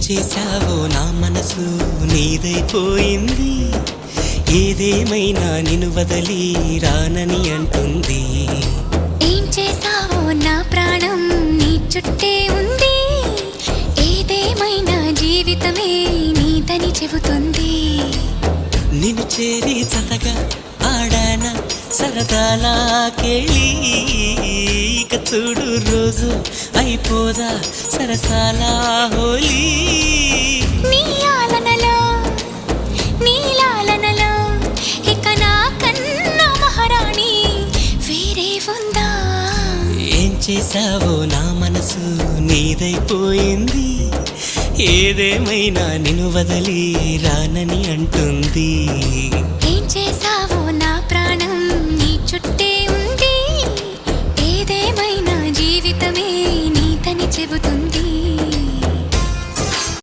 చేశావో నా మనసు నీదైపోయింది. ఏదేమైనా నిన్ను వదలి రానని అంటుంది. ఏం చేశావో నా ప్రాణం నీ చుట్టే ఉంది. ఏదేమైనా జీవితమే నీదని చెబుతుంది. నిన్ను చేరి చతగా ఆడాన సరదాలా కేళి. ఇక చూడు రోజు అయిపోదా సరసాల హోలీ. నీ ఆలనలో నీ లాలనలో ఇక నా కన్నా మహారాణి వేరే ఉందా? ఏం చేశావో నా మనసు నీదైపోయింది. ఏదేమైనా నిన్ను వదలి రానని అంటుంది. ఏం చేశావో నా ప్రాణం నీ చుట్టే ఉంది. ఏదేమైనా జీవితమే నీతని చెబుతుంది.